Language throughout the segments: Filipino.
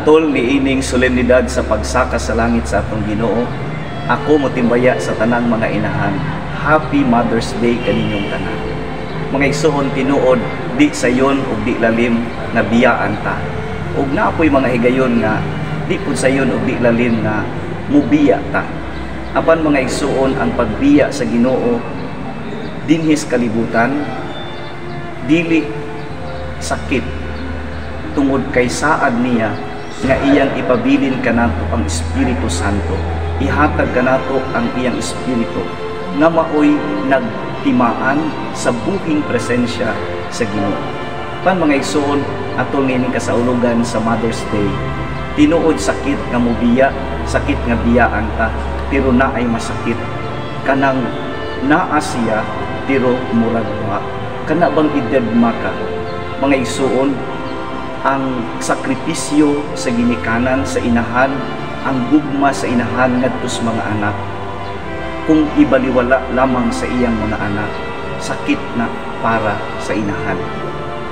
Atol ni ining solemnidad sa pagsaka sa langit sa atong Ginoo, ako motimbaya sa tanang mga inahan. Happy Mother's Day kaninyong tanan. Mga igsoon tinuod, di sayon ug di lalim na biyaan ta. Ug naapoy mga higayon nga di pud sayon ug di lalim nga mubiya ta. Apan mga igsoon, ang pagbiya sa Ginoo dinhis kalibutan dili sakit tungod kay saad niya nga iyang ipabilin kanato ang Espiritu Santo. Ihatag kanato ang iyang Espiritu nga maoy nagtimaan sa buhing presensya sa Ginoo. Pan mga igsoon, atol nining kasaulugan sa Mother's Day, tinuod sakit nga mubiya, sakit nga biyaan ta, pero na ay masakit. Kanang naa siya, pero muragwa. Kana bang idagma ka? Mga igsoon, ang sakripisyo sa ginikanan sa inahan, ang gugma sa inahan ngadto sa mga anak. Kung ibaliwala lamang sa iyang mga anak, sakit na para sa inahan.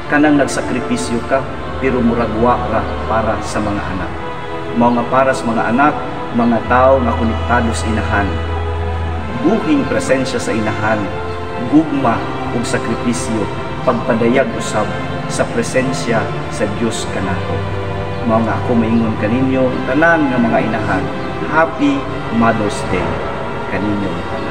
Kanang nagsakripisyo ka, pero muragwa ra para sa mga anak. Mga para sa mga anak, mga tao nga konektado sa inahan. Buhing presensya sa inahan, gugma ug sakripisyo, pagpadayag usab sa presensya sa Dios kanato. Mao nga ako maingon kaninyo tanan nga mga inahan, Happy Mother's Day kaninyong tanan.